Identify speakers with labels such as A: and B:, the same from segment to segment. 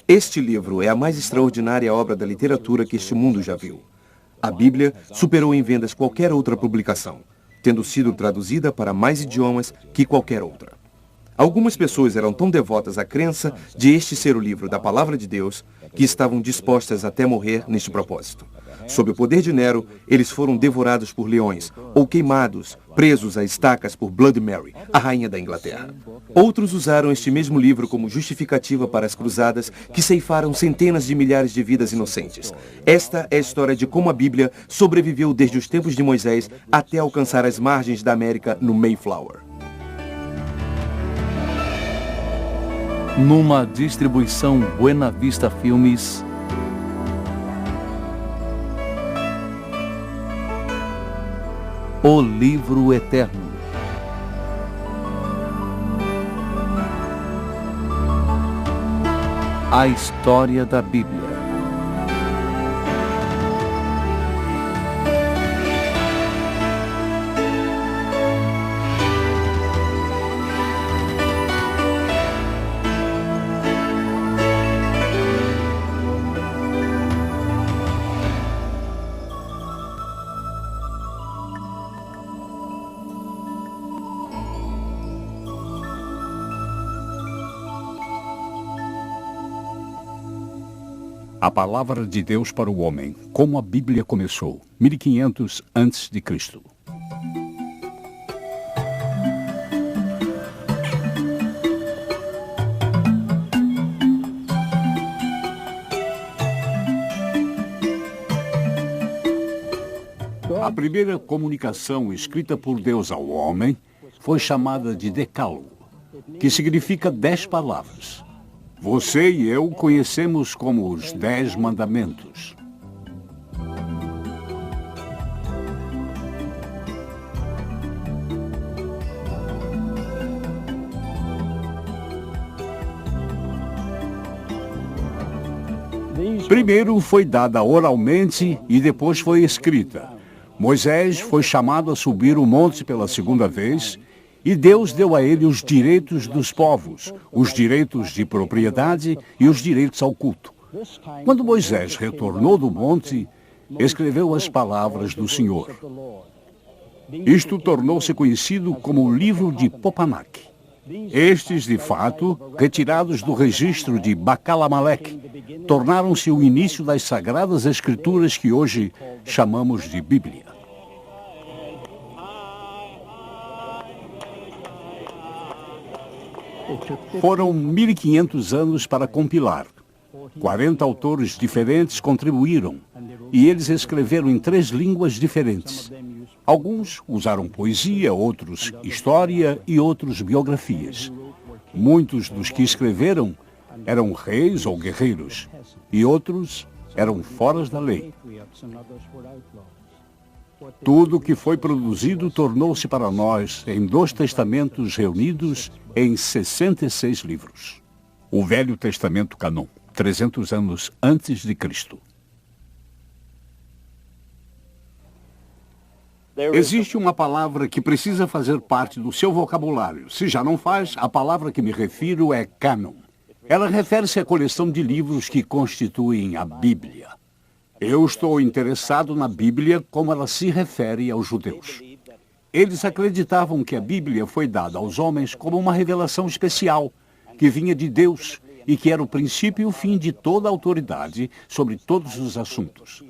A: Este livro é a mais extraordinária obra da literatura que este mundo já viu. A Bíblia superou em vendas qualquer outra publicação, tendo sido traduzida para mais idiomas que qualquer outra. Algumas pessoas eram tão devotas à crença de este ser o livro da Palavra de Deus que estavam dispostas até morrer neste propósito. Sob o poder de Nero, eles foram devorados por leões ou queimados, presos a estacas por Bloody Mary, a rainha da Inglaterra. Outros usaram este mesmo livro como justificativa para as cruzadas que ceifaram centenas de milhares de vidas inocentes. Esta é a história de como a Bíblia sobreviveu desde os tempos de Moisés até alcançar as margens da América no Mayflower.
B: Numa distribuição Buena Vista Filmes, O Livro Eterno. A história da Bíblia.
C: A palavra de Deus para o homem, como a Bíblia começou, 1500 a.C. A primeira comunicação escrita por Deus ao homem foi chamada de Decálogo, que significa 10 palavras. Você e eu conhecemos como os 10 mandamentos. Primeiro foi dada oralmente e depois foi escrita. Moisés foi chamado a subir o monte pela segunda vez e Deus deu a ele os direitos dos povos, os direitos de propriedade e os direitos ao culto. Quando Moisés retornou do monte, escreveu as palavras do Senhor. Isto tornou-se conhecido como o livro de Popanac. Estes, de fato, retirados do registro de Bacalamelec, tornaram-se o início das sagradas escrituras que hoje chamamos de Bíblia. Foram 1500 anos para compilar. 40 autores diferentes contribuíram, e eles escreveram em 3 línguas diferentes. Alguns usaram poesia, outros história e outros biografias. Muitos dos que escreveram eram reis ou guerreiros, e outros eram fora da lei. Tudo que foi produzido tornou-se para nós em 2 testamentos reunidos em 66 livros. O Velho Testamento Canon, 300 anos antes de Cristo. Existe uma palavra que precisa fazer parte do seu vocabulário. Se já não faz, a palavra que me refiro é cânon. Ela refere-se à coleção de livros que constituem a Bíblia. Eu estou interessado na Bíblia como ela se refere aos judeus. Eles acreditavam que a Bíblia foi dada aos homens como uma revelação especial, que vinha de Deus e que era o princípio e o fim de toda a autoridade sobre todos os assuntos.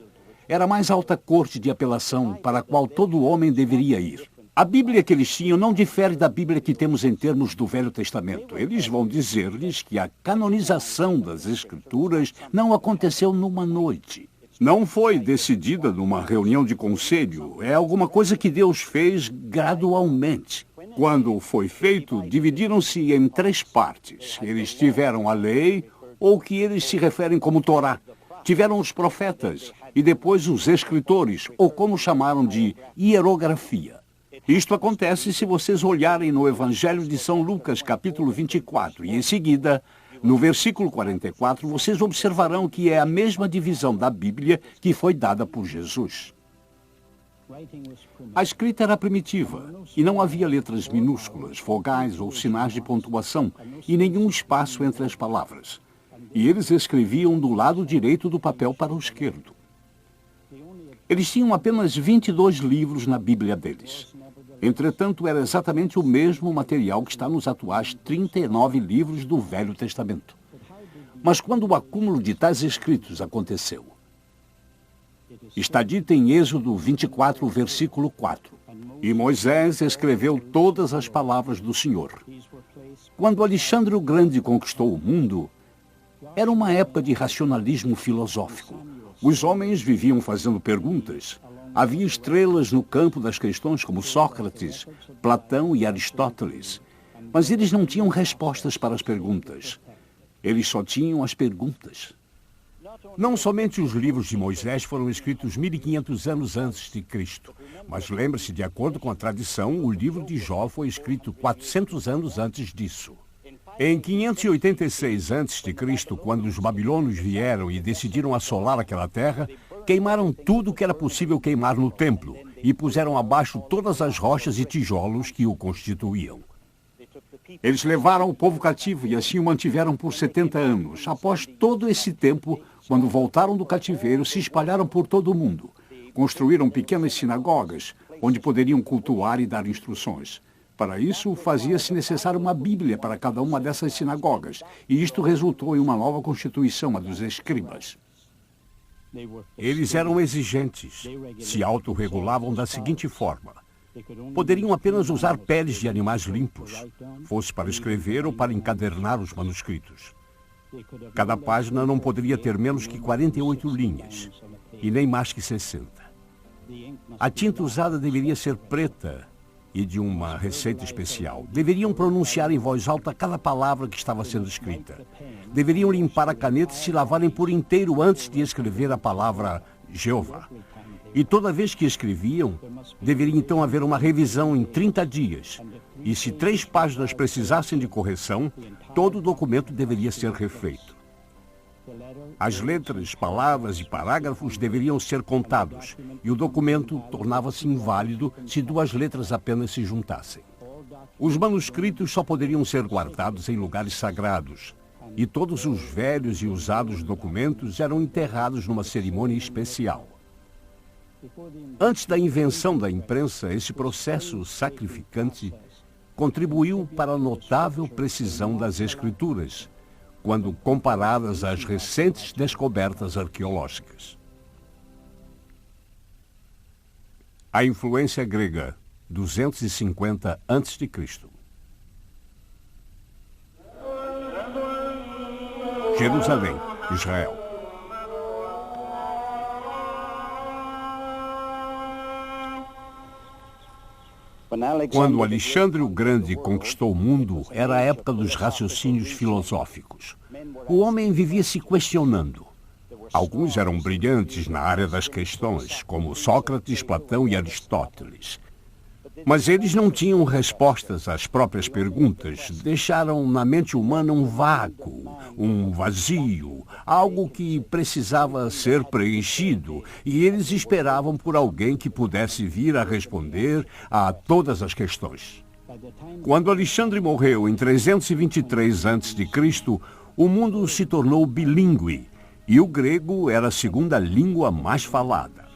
C: Era a mais alta corte de apelação para a qual todo homem deveria ir. A Bíblia que eles tinham não difere da Bíblia que temos em termos do Velho Testamento. Eles vão dizer-lhes que a canonização das Escrituras não aconteceu numa noite. Não foi decidida numa reunião de conselho. É alguma coisa que Deus fez gradualmente. Quando foi feito, dividiram-se em 3 partes. Eles tiveram a lei, ou que eles se referem como Torá. Tiveram os profetas e depois os escritores, ou como chamaram de hierografia. Isto acontece se vocês olharem no Evangelho de São Lucas, capítulo 24, e em seguida, no versículo 44, vocês observarão que é a mesma divisão da Bíblia que foi dada por Jesus. A escrita era primitiva e não havia letras minúsculas, vogais ou sinais de pontuação e nenhum espaço entre as palavras. e eles escreviam do lado direito do papel para o esquerdo. Eles tinham apenas 22 livros na Bíblia deles. Entretanto, era exatamente o mesmo material que está nos atuais 39 livros do Velho Testamento. Mas quando o acúmulo de tais escritos aconteceu, está dito em Êxodo 24, versículo 4. E Moisés escreveu todas as palavras do Senhor. Quando Alexandre o Grande conquistou o mundo, era uma época de racionalismo filosófico. Os homens viviam fazendo perguntas. Havia estrelas no campo das questões como Sócrates, Platão e Aristóteles. Mas eles não tinham respostas para as perguntas. Eles só tinham as perguntas. Não somente os livros de Moisés foram escritos 1500 anos antes de Cristo, mas lembre-se, de acordo com a tradição, o livro de Jó foi escrito 400 anos antes disso. Em 586 a.C., quando os babilônios vieram e decidiram assolar aquela terra, queimaram tudo que era possível queimar no templo e puseram abaixo todas as rochas e tijolos que o constituíam. Eles levaram o povo cativo e assim o mantiveram por 70 anos. Após todo esse tempo, quando voltaram do cativeiro, se espalharam por todo o mundo. Construíram pequenas sinagogas, onde poderiam cultuar e dar instruções. Para isso, fazia-se necessário uma Bíblia para cada uma dessas sinagogas, e isto resultou em uma nova constituição, a dos escribas. Eles eram exigentes, se autorregulavam da seguinte forma: poderiam apenas usar peles de animais limpos, fosse para escrever ou para encadernar os manuscritos. Cada página não poderia ter menos que 48 linhas, e nem mais que 60. A tinta usada deveria ser preta e de uma receita especial. Deveriam pronunciar em voz alta cada palavra que estava sendo escrita. Deveriam limpar a caneta e se lavarem por inteiro antes de escrever a palavra Jeová. E toda vez que escreviam, deveria então haver uma revisão em 30 dias. E se 3 páginas precisassem de correção, todo o documento deveria ser refeito. As letras, palavras e parágrafos deveriam ser contados, e o documento tornava-se inválido se 2 letras apenas se juntassem. Os manuscritos só poderiam ser guardados em lugares sagrados, e todos os velhos e usados documentos eram enterrados numa cerimônia especial. Antes da invenção da imprensa, esse processo sacrificante contribuiu para a notável precisão das escrituras, quando comparadas às recentes descobertas arqueológicas. A influência grega, 250 a.C. Jerusalém, Israel. Quando Alexandre o Grande conquistou o mundo, era a época dos raciocínios filosóficos. O homem vivia se questionando. Alguns eram brilhantes na área das questões, como Sócrates, Platão e Aristóteles. Mas eles não tinham respostas às próprias perguntas. Deixaram na mente humana um vácuo, um vazio, algo que precisava ser preenchido, e eles esperavam por alguém que pudesse vir a responder a todas as questões. Quando Alexandre morreu em 323 a.C., o mundo se tornou bilíngue, e o grego era a segunda língua mais falada.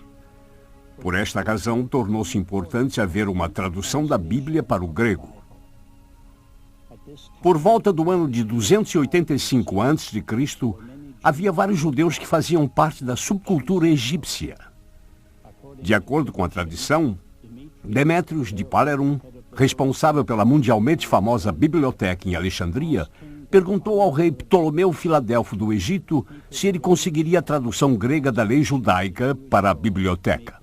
C: Por esta razão, tornou-se importante haver uma tradução da Bíblia para o grego. Por volta do ano de 285 a.C., havia vários judeus que faziam parte da subcultura egípcia. De acordo com a tradição, Demétrios de Palerum, responsável pela mundialmente famosa biblioteca em Alexandria, perguntou ao rei Ptolomeu Filadelfo do Egito se ele conseguiria a tradução grega da lei judaica para a biblioteca.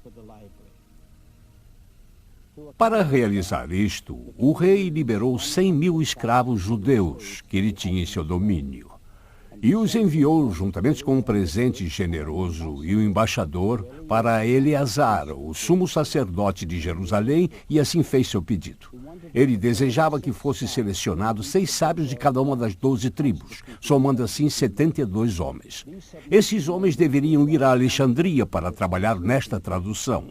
C: Para realizar isto, o rei liberou 100.000 escravos judeus que ele tinha em seu domínio e os enviou juntamente com um presente generoso e o embaixador para Eleazar, o sumo sacerdote de Jerusalém, e assim fez seu pedido. Ele desejava que fosse selecionado 6 sábios de cada uma das 12 tribos, somando assim 72 homens. Esses homens deveriam ir a Alexandria para trabalhar nesta tradução.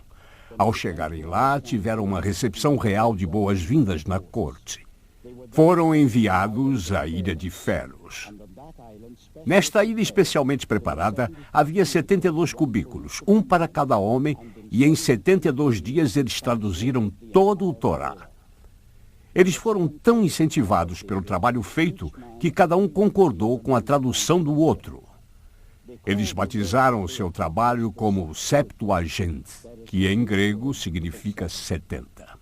C: Ao chegarem lá, tiveram uma recepção real de boas-vindas na corte. Foram enviados à ilha de Feros. Nesta ilha especialmente preparada, havia 72 cubículos, um para cada homem, e em 72 dias eles traduziram todo o Torá. Eles foram tão incentivados pelo trabalho feito que cada um concordou com a tradução do outro. Eles batizaram o seu trabalho como Septuagint, que em grego significa 70.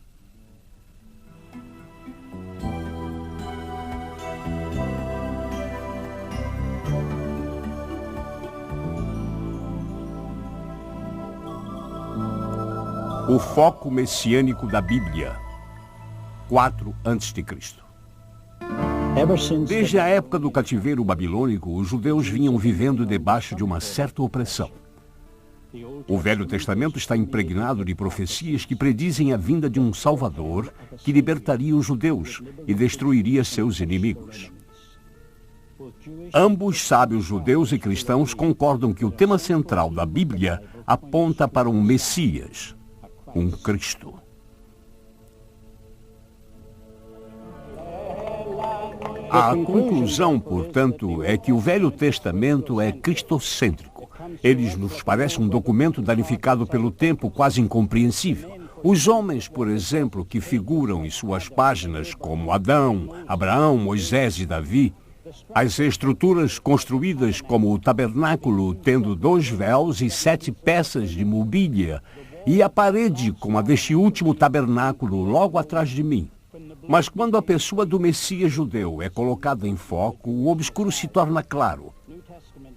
C: O foco messiânico da Bíblia, 4 a.C. Desde a época do cativeiro babilônico, os judeus vinham vivendo debaixo de uma certa opressão. O Velho Testamento está impregnado de profecias que predizem a vinda de um Salvador que libertaria os judeus e destruiria seus inimigos. Ambos sábios judeus e cristãos concordam que o tema central da Bíblia aponta para um Messias, um Cristo. A conclusão, portanto, é que o Velho Testamento é cristocêntrico. Ele nos parece um documento danificado pelo tempo, quase incompreensível. Os homens, por exemplo, que figuram em suas páginas, como Adão, Abraão, Moisés e Davi, as estruturas construídas como o tabernáculo, tendo 2 véus e 7 peças de mobília, e a parede como a deste último tabernáculo logo atrás de mim. Mas quando a pessoa do Messias judeu é colocada em foco, o obscuro se torna claro.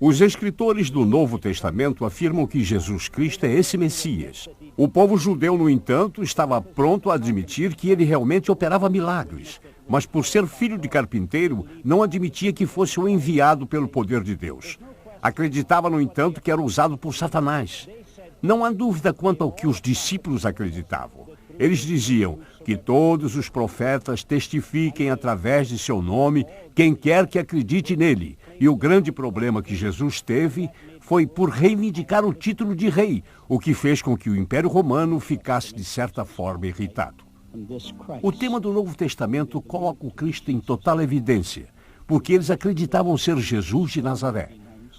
C: Os escritores do Novo Testamento afirmam que Jesus Cristo é esse Messias. O povo judeu, no entanto, estava pronto a admitir que ele realmente operava milagres, mas por ser filho de carpinteiro, não admitia que fosse o enviado pelo poder de Deus. Acreditava, no entanto, que era usado por Satanás. Não há dúvida quanto ao que os discípulos acreditavam. Eles diziam que todos os profetas testifiquem através de seu nome quem quer que acredite nele. E o grande problema que Jesus teve foi por reivindicar o título de rei, o que fez com que o Império Romano ficasse de certa forma irritado. O tema do Novo Testamento coloca o Cristo em total evidência, porque eles acreditavam ser Jesus de Nazaré.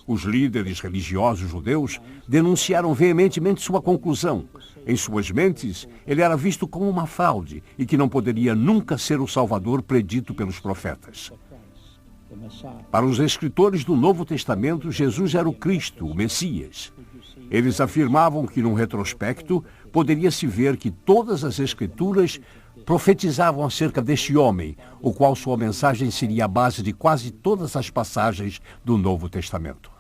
C: Os líderes religiosos judeus denunciaram veementemente sua conclusão. Em suas mentes, ele era visto como uma fraude e que não poderia nunca ser o Salvador predito pelos profetas. Para os escritores do Novo Testamento, Jesus era o Cristo, o Messias. Eles afirmavam que, num retrospecto, poderia-se ver que todas as Escrituras profetizavam acerca deste homem, o qual sua mensagem seria a base de quase todas as passagens do Novo Testamento.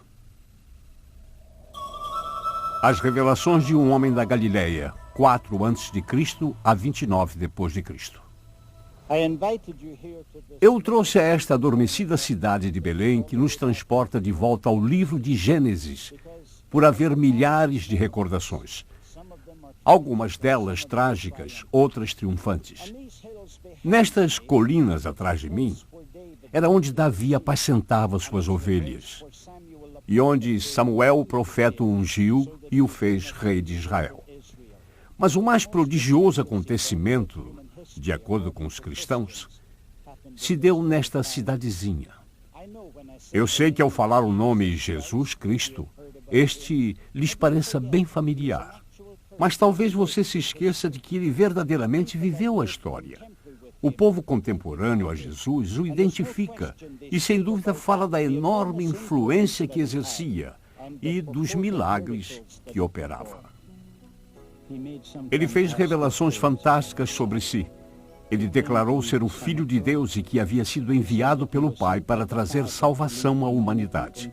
C: As revelações de um homem da Galileia, 4 a.C. a 29 depois de Cristo. Eu trouxe a esta adormecida cidade de Belém que nos transporta de volta ao livro de Gênesis, por haver milhares de recordações. Algumas delas trágicas, outras triunfantes. Nestas colinas atrás de mim, era onde Davi apacentava suas ovelhas, e onde Samuel, o profeta, o ungiu e o fez rei de Israel. Mas o mais prodigioso acontecimento, de acordo com os cristãos, se deu nesta cidadezinha. Eu sei que ao falar o nome Jesus Cristo, este lhes pareça bem familiar. Mas talvez você se esqueça de que ele verdadeiramente viveu a história. O povo contemporâneo a Jesus o identifica e, sem dúvida, fala da enorme influência que exercia e dos milagres que operava. Ele fez revelações fantásticas sobre si. Ele declarou ser o Filho de Deus e que havia sido enviado pelo Pai para trazer salvação à humanidade.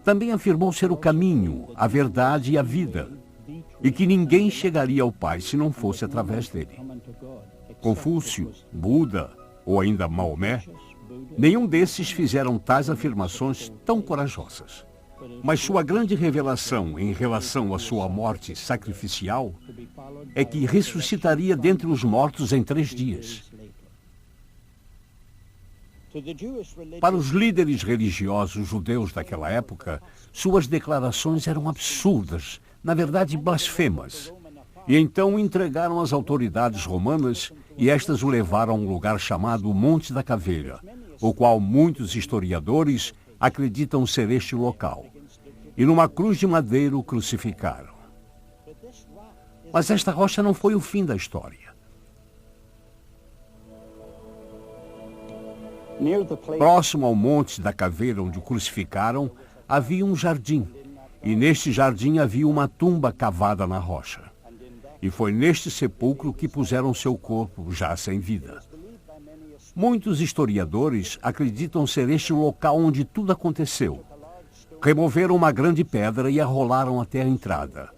C: Também afirmou ser o caminho, a verdade e a vida, e que ninguém chegaria ao Pai se não fosse através dele. Confúcio, Buda ou ainda Maomé, nenhum desses fizeram tais afirmações tão corajosas. Mas sua grande revelação em relação à sua morte sacrificial é que ressuscitaria dentre os mortos em 3 dias. Para os líderes religiosos judeus daquela época, suas declarações eram absurdas, na verdade blasfemas. E então entregaram às autoridades romanas e estas o levaram a um lugar chamado Monte da Caveira, o qual muitos historiadores acreditam ser este local, e numa cruz de madeira o crucificaram. Mas esta rocha não foi o fim da história. Próximo ao monte da caveira onde o crucificaram, havia um jardim, e neste jardim havia uma tumba cavada na rocha. E foi neste sepulcro que puseram seu corpo, já sem vida. Muitos historiadores acreditam ser este o local onde tudo aconteceu. Removeram uma grande pedra e a rolaram até a entrada.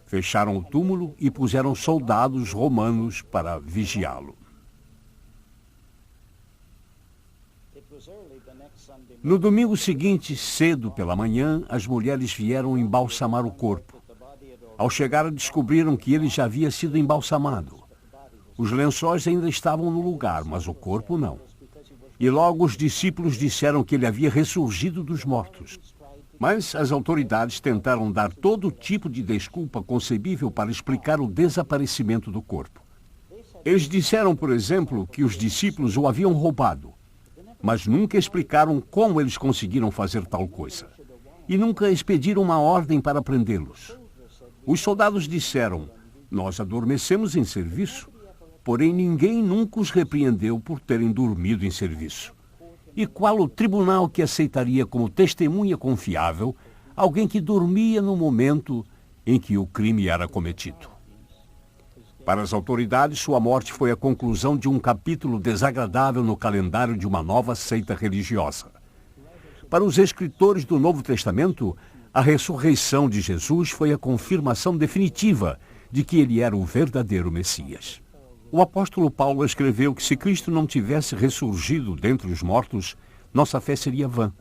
C: Fecharam o túmulo e puseram soldados romanos para vigiá-lo. No domingo seguinte, cedo pela manhã, as mulheres vieram embalsamar o corpo. Ao chegar, descobriram que ele já havia sido embalsamado. Os lençóis ainda estavam no lugar, mas o corpo não. E logo os discípulos disseram que ele havia ressurgido dos mortos. Mas as autoridades tentaram dar todo tipo de desculpa concebível para explicar o desaparecimento do corpo. Eles disseram, por exemplo, que os discípulos o haviam roubado, mas nunca explicaram como eles conseguiram fazer tal coisa. E nunca expediram uma ordem para prendê-los. Os soldados disseram: nós adormecemos em serviço, porém ninguém nunca os repreendeu por terem dormido em serviço. E qual o tribunal que aceitaria como testemunha confiável alguém que dormia no momento em que o crime era cometido? Para as autoridades, sua morte foi a conclusão de um capítulo desagradável no calendário de uma nova seita religiosa. Para os escritores do Novo Testamento, a ressurreição de Jesus foi a confirmação definitiva de que ele era o verdadeiro Messias. O apóstolo Paulo escreveu que se Cristo não tivesse ressurgido dentre os mortos, nossa fé seria vã.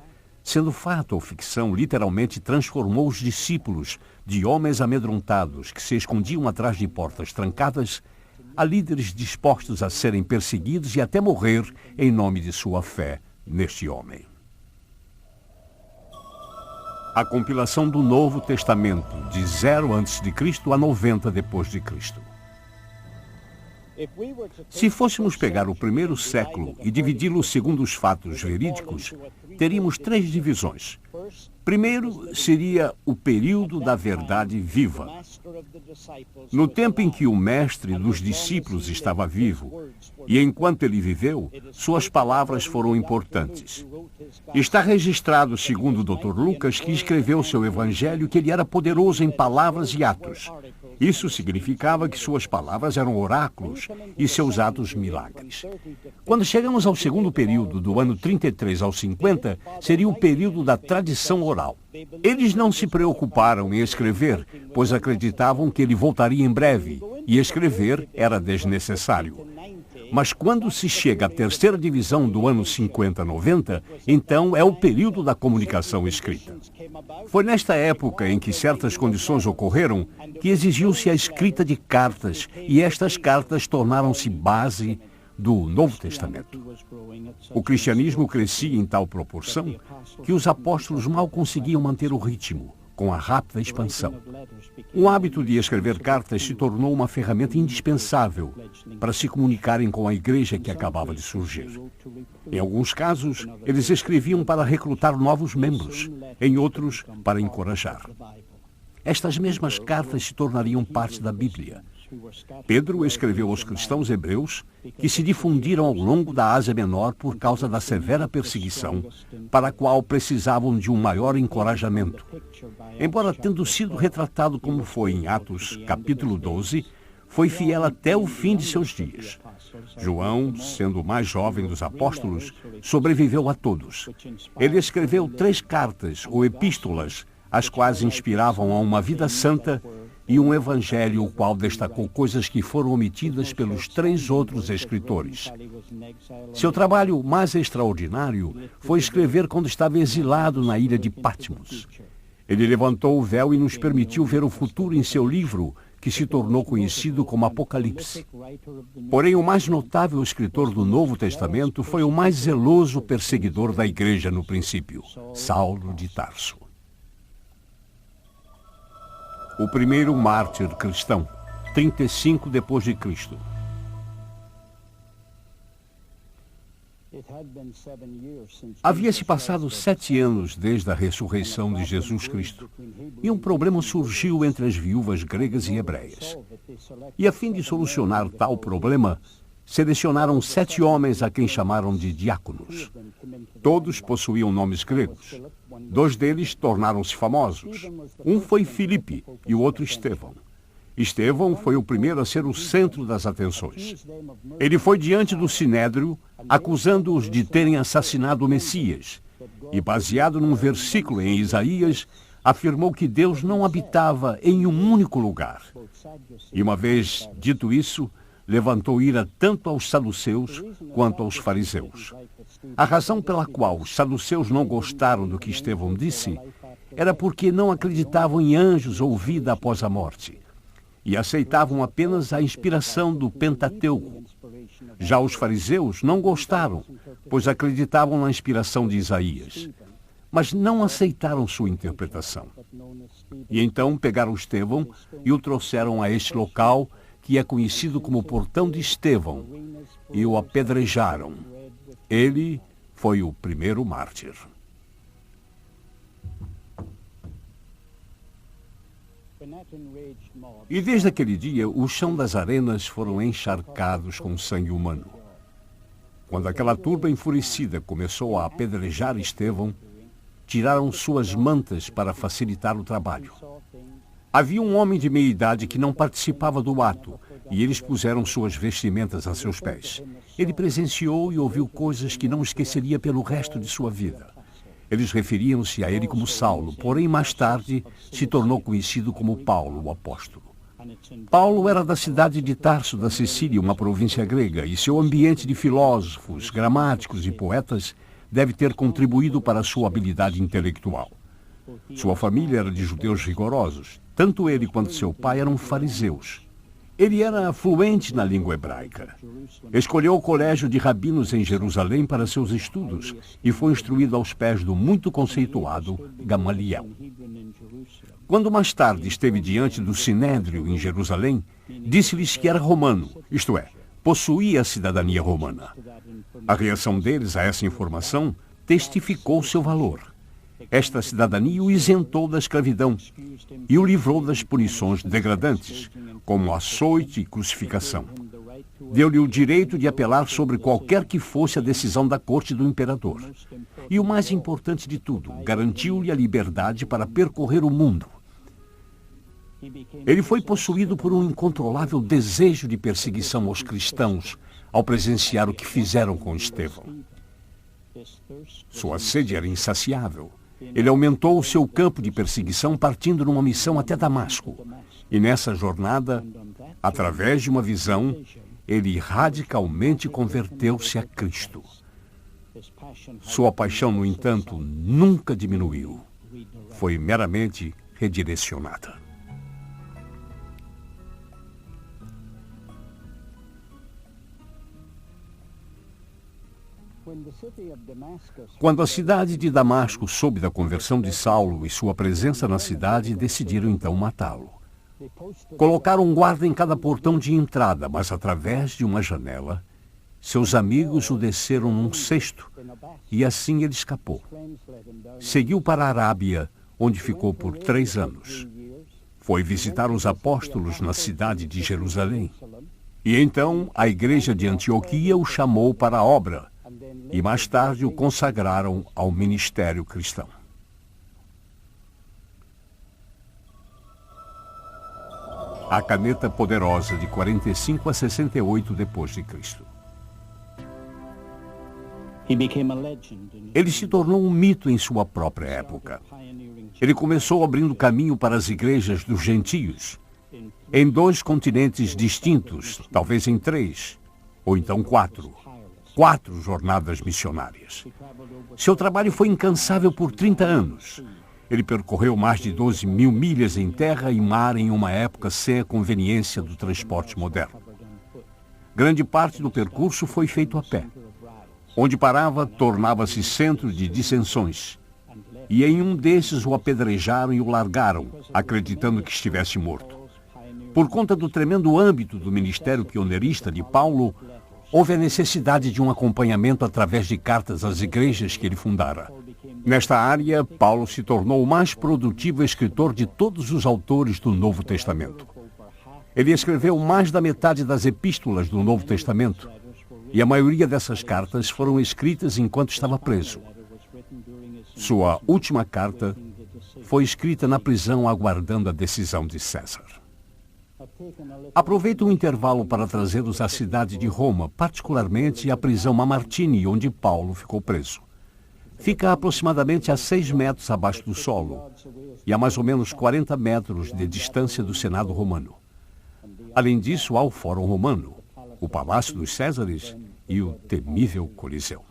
C: Sendo fato ou ficção, literalmente transformou os discípulos de homens amedrontados que se escondiam atrás de portas trancadas a líderes dispostos a serem perseguidos e até morrer em nome de sua fé neste homem. A compilação do Novo Testamento, de 0 a.C. a 90 d.C. Se fôssemos pegar o primeiro século e dividi-lo segundo os fatos verídicos, teríamos 3 divisões. Primeiro seria o período da verdade viva. No tempo em que o mestre dos discípulos estava vivo, e enquanto ele viveu, suas palavras foram importantes. Está registrado, segundo o Dr. Lucas, que escreveu seu evangelho, que ele era poderoso em palavras e atos. Isso significava que suas palavras eram oráculos e seus atos milagres. Quando chegamos ao segundo período, do ano 33 ao 50, seria o período da tradição oral. Eles não se preocuparam em escrever, pois acreditavam que ele voltaria em breve, e escrever era desnecessário. Mas quando se chega à terceira divisão do ano 50 a 90, então é o período da comunicação escrita. Foi nesta época em que certas condições ocorreram que exigiu-se a escrita de cartas, e estas cartas tornaram-se base do Novo Testamento. O cristianismo crescia em tal proporção que os apóstolos mal conseguiam manter o ritmo, com a rápida expansão. O hábito de escrever cartas se tornou uma ferramenta indispensável para se comunicarem com a igreja que acabava de surgir. Em alguns casos, eles escreviam para recrutar novos membros, em outros, para encorajar. Estas mesmas cartas se tornariam parte da Bíblia. Pedro escreveu aos cristãos hebreus que se difundiram ao longo da Ásia Menor por causa da severa perseguição, para a qual precisavam de um maior encorajamento. Embora tendo sido retratado como foi em Atos, capítulo 12, foi fiel até o fim de seus dias. João, sendo o mais jovem dos apóstolos, sobreviveu a todos. Ele escreveu 3 cartas ou epístolas, as quais inspiravam a uma vida santa, e um evangelho o qual destacou coisas que foram omitidas pelos 3 outros escritores. Seu trabalho mais extraordinário foi escrever quando estava exilado na ilha de Patmos. Ele levantou o véu e nos permitiu ver o futuro em seu livro, que se tornou conhecido como Apocalipse. Porém, o mais notável escritor do Novo Testamento foi o mais zeloso perseguidor da igreja no princípio, Saulo de Tarso. O primeiro mártir cristão, 35 d.C. Havia-se passado 7 anos desde a ressurreição de Jesus Cristo, e um problema surgiu entre as viúvas gregas e hebreias. E a fim de solucionar tal problema, selecionaram 7 homens a quem chamaram de diáconos. Todos possuíam nomes gregos. 2 deles tornaram-se famosos. Um foi Filipe e o outro Estevão. Estevão foi o primeiro a ser o centro das atenções. Ele foi diante do Sinédrio, acusando-os de terem assassinado o Messias, e, baseado num versículo em Isaías, afirmou que Deus não habitava em um único lugar. E uma vez dito isso, levantou ira tanto aos saduceus quanto aos fariseus. A razão pela qual os saduceus não gostaram do que Estevão disse era porque não acreditavam em anjos ou vida após a morte, e aceitavam apenas a inspiração do Pentateuco. Já os fariseus não gostaram, pois acreditavam na inspiração de Isaías, mas não aceitaram sua interpretação. E então pegaram Estevão e o trouxeram a este local, que é conhecido como Portão de Estevão, e o apedrejaram. Ele foi o primeiro mártir. E desde aquele dia, o chão das arenas foram encharcados com sangue humano. Quando aquela turba enfurecida começou a apedrejar Estevão, tiraram suas mantas para facilitar o trabalho. Havia um homem de meia-idade que não participava do ato, e eles puseram suas vestimentas a seus pés. Ele presenciou e ouviu coisas que não esqueceria pelo resto de sua vida. Eles referiam-se a ele como Saulo, porém mais tarde se tornou conhecido como Paulo, o apóstolo. Paulo era da cidade de Tarso da Sicília, uma província grega, e seu ambiente de filósofos, gramáticos e poetas deve ter contribuído para sua habilidade intelectual. Sua família era de judeus rigorosos. Tanto ele quanto seu pai eram fariseus. Ele era fluente na língua hebraica. Escolheu o colégio de rabinos em Jerusalém para seus estudos e foi instruído aos pés do muito conceituado Gamaliel. Quando mais tarde esteve diante do Sinédrio em Jerusalém, disse-lhes que era romano, isto é, possuía a cidadania romana. A reação deles a essa informação testificou seu valor. Esta cidadania o isentou da escravidão e o livrou das punições degradantes, como açoite e crucificação. Deu-lhe o direito de apelar sobre qualquer que fosse a decisão da corte do imperador. E o mais importante de tudo, garantiu-lhe a liberdade para percorrer o mundo. Ele foi possuído por um incontrolável desejo de perseguição aos cristãos ao presenciar o que fizeram com Estevão. Sua sede era insaciável. Ele aumentou o seu campo de perseguição partindo numa missão até Damasco. E nessa jornada, através de uma visão, ele radicalmente converteu-se a Cristo. Sua paixão, no entanto, nunca diminuiu. Foi meramente redirecionada. Quando a cidade de Damasco soube da conversão de Saulo e sua presença na cidade, decidiram então matá-lo. Colocaram um guarda em cada portão de entrada, mas através de uma janela, seus amigos o desceram num cesto, e assim ele escapou. Seguiu para a Arábia, onde ficou por 3 anos. Foi visitar os apóstolos na cidade de Jerusalém. E então a igreja de Antioquia o chamou para a obra, e mais tarde o consagraram ao ministério cristão. A caneta poderosa de 45 a 68 depois de Cristo. Ele se tornou um mito em sua própria época. Ele começou abrindo caminho para as igrejas dos gentios, em 2 continentes distintos, talvez em 3, ou então 4 jornadas missionárias. Seu trabalho foi incansável por 30 anos. Ele percorreu mais de 12 mil milhas em terra e mar em uma época sem a conveniência do transporte moderno. Grande parte do percurso foi feito a pé. Onde parava, tornava-se centro de dissensões. E em um desses o apedrejaram e o largaram, acreditando que estivesse morto. Por conta do tremendo âmbito do ministério pioneirista de Paulo, houve a necessidade de um acompanhamento através de cartas às igrejas que ele fundara. Nesta área, Paulo se tornou o mais produtivo escritor de todos os autores do Novo Testamento. Ele escreveu mais da metade das epístolas do Novo Testamento, e a maioria dessas cartas foram escritas enquanto estava preso. Sua última carta foi escrita na prisão aguardando a decisão de César. Aproveito um intervalo para trazê-los à cidade de Roma, particularmente à prisão Mamertine, onde Paulo ficou preso. Fica aproximadamente a 6 metros abaixo do solo e a mais ou menos 40 metros de distância do Senado romano. Além disso, há o Fórum Romano, o Palácio dos Césares e o temível Coliseu.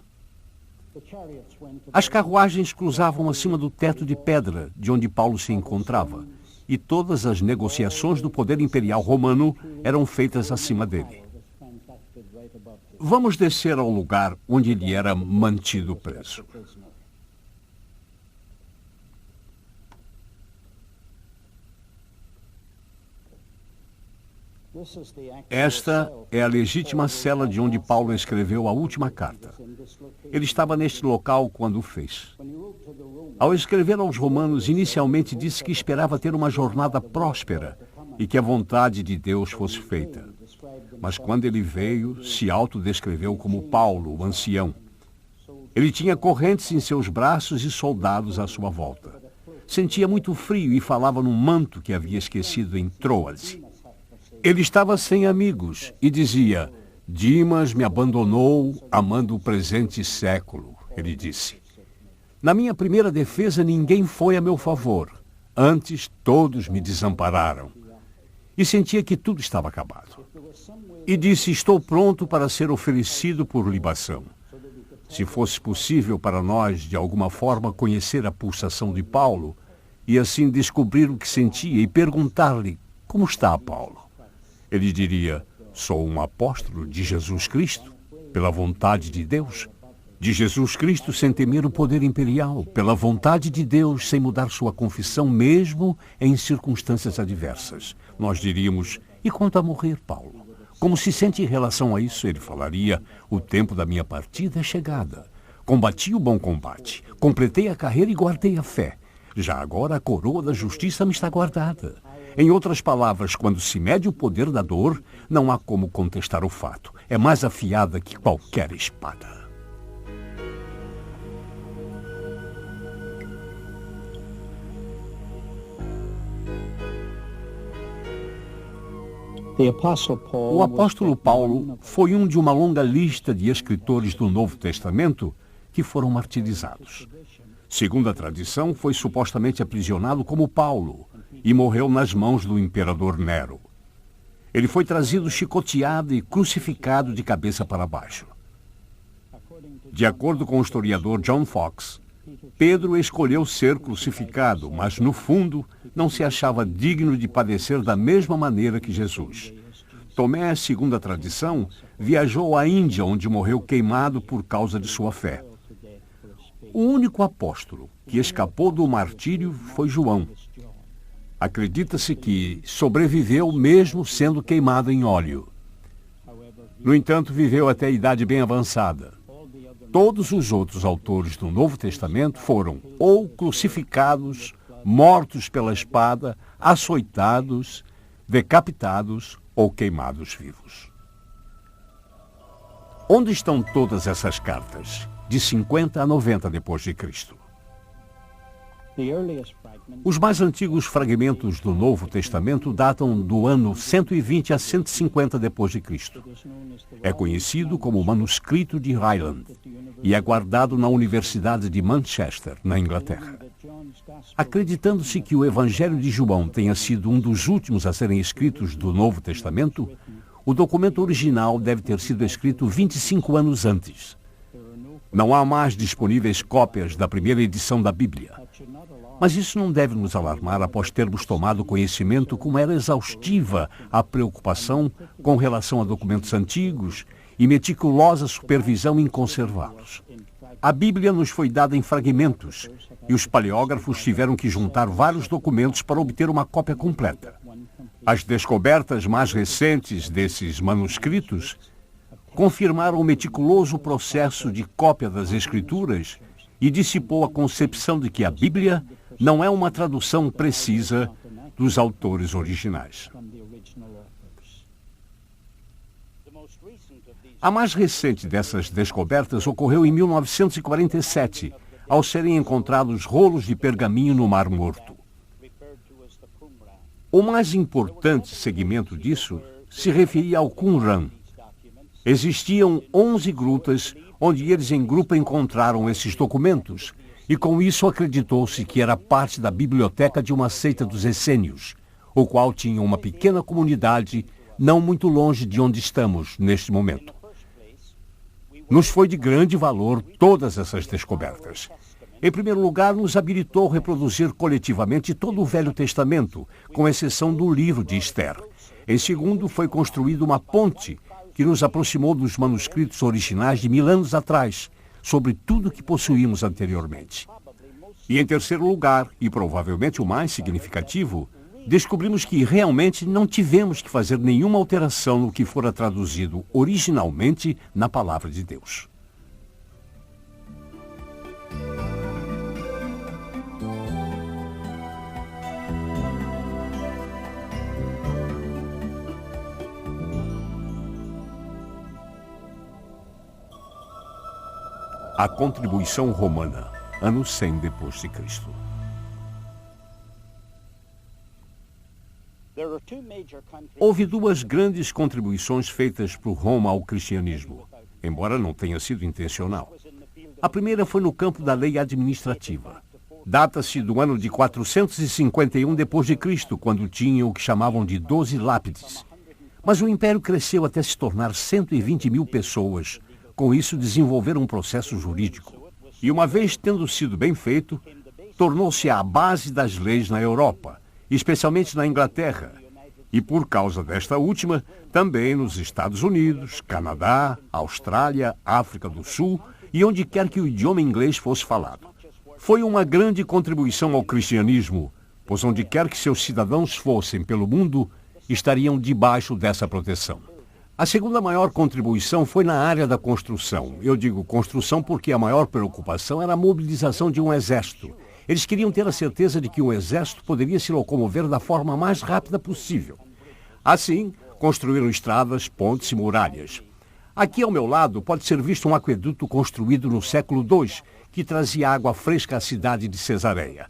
C: As carruagens cruzavam acima do teto de pedra de onde Paulo se encontrava, e todas as negociações do poder imperial romano eram feitas acima dele. Vamos descer ao lugar onde ele era mantido preso. Esta é a legítima cela de onde Paulo escreveu a última carta. Ele estava neste local quando o fez. Ao escrever aos romanos, inicialmente disse que esperava ter uma jornada próspera e que a vontade de Deus fosse feita. Mas quando ele veio, se autodescreveu como Paulo, o ancião. Ele tinha correntes em seus braços e soldados à sua volta. Sentia muito frio e falava num manto que havia esquecido em Troade. Ele estava sem amigos e dizia: Dimas me abandonou amando o presente século, ele disse. Na minha primeira defesa, ninguém foi a meu favor. Antes, todos me desampararam. E sentia que tudo estava acabado. E disse: estou pronto para ser oferecido por libação. Se fosse possível para nós, de alguma forma, conhecer a pulsação de Paulo e assim descobrir o que sentia e perguntar-lhe: como está Paulo? Ele diria: sou um apóstolo de Jesus Cristo, pela vontade de Deus. De Jesus Cristo sem temer o poder imperial, pela vontade de Deus, sem mudar sua confissão, mesmo em circunstâncias adversas. Nós diríamos: e quanto a morrer, Paulo? Como se sente em relação a isso? Ele falaria: o tempo da minha partida é chegada. Combati o bom combate, completei a carreira e guardei a fé. Já agora a coroa da justiça me está guardada. Em outras palavras, quando se mede o poder da dor, não há como contestar o fato. É mais afiada que qualquer espada. O apóstolo Paulo foi um de uma longa lista de escritores do Novo Testamento que foram martirizados. Segundo a tradição, foi supostamente aprisionado como Paulo e morreu nas mãos do imperador Nero. Ele foi trazido chicoteado e crucificado de cabeça para baixo. De acordo com o historiador John Fox, Pedro escolheu ser crucificado, mas no fundo não se achava digno de padecer da mesma maneira que Jesus. Tomé, segundo a tradição, viajou à Índia, onde morreu queimado por causa de sua fé. O único apóstolo que escapou do martírio foi João. Acredita-se que sobreviveu mesmo sendo queimado em óleo. No entanto, viveu até a idade bem avançada. Todos os outros autores do Novo Testamento foram ou crucificados, mortos pela espada, açoitados, decapitados ou queimados vivos. Onde estão todas essas cartas? De 50 a 90 depois de Cristo. Os mais antigos fragmentos do Novo Testamento datam do ano 120 a 150 depois de Cristo. É conhecido como o Manuscrito de Ryland e é guardado na Universidade de Manchester, na Inglaterra. Acreditando-se que o Evangelho de João tenha sido um dos últimos a serem escritos do Novo Testamento, o documento original deve ter sido escrito 25 anos antes. Não há mais disponíveis cópias da primeira edição da Bíblia. Mas isso não deve nos alarmar após termos tomado conhecimento como era exaustiva a preocupação com relação a documentos antigos e meticulosa supervisão em conservá-los. A Bíblia nos foi dada em fragmentos e os paleógrafos tiveram que juntar vários documentos para obter uma cópia completa. As descobertas mais recentes desses manuscritos confirmaram o meticuloso processo de cópia das Escrituras e dissipou a concepção de que a Bíblia não é uma tradução precisa dos autores originais. A mais recente dessas descobertas ocorreu em 1947, ao serem encontrados rolos de pergaminho no Mar Morto. O mais importante segmento disso se referia ao Qumran. Existiam 11 grutas onde eles em grupo encontraram esses documentos, e com isso acreditou-se que era parte da biblioteca de uma seita dos essênios, o qual tinha uma pequena comunidade não muito longe de onde estamos neste momento. Nos foi de grande valor todas essas descobertas. Em primeiro lugar, nos habilitou a reproduzir coletivamente todo o Velho Testamento, com exceção do livro de Esther. Em segundo, foi construída uma ponte que nos aproximou dos manuscritos originais de 1000 anos atrás, sobre tudo que possuímos anteriormente. E em terceiro lugar, e provavelmente o mais significativo, descobrimos que realmente não tivemos que fazer nenhuma alteração no que fora traduzido originalmente na Palavra de Deus. A contribuição romana, ano 100 depois de Cristo. Houve duas grandes contribuições feitas por Roma ao cristianismo, embora não tenha sido intencional. A primeira foi no campo da lei administrativa. Data-se do ano de 451 depois de Cristo, quando tinham o que chamavam de 12 lápides. Mas o império cresceu até se tornar 120 mil pessoas. Com isso, desenvolveram um processo jurídico. E uma vez tendo sido bem feito, tornou-se a base das leis na Europa, especialmente na Inglaterra. E por causa desta última, também nos Estados Unidos, Canadá, Austrália, África do Sul e onde quer que o idioma inglês fosse falado. Foi uma grande contribuição ao cristianismo, pois onde quer que seus cidadãos fossem pelo mundo, estariam debaixo dessa proteção. A segunda maior contribuição foi na área da construção. Eu digo construção porque a maior preocupação era a mobilização de um exército. Eles queriam ter a certeza de que o exército poderia se locomover da forma mais rápida possível. Assim, construíram estradas, pontes e muralhas. Aqui ao meu lado pode ser visto um aqueduto construído no século II, que trazia água fresca à cidade de Cesareia.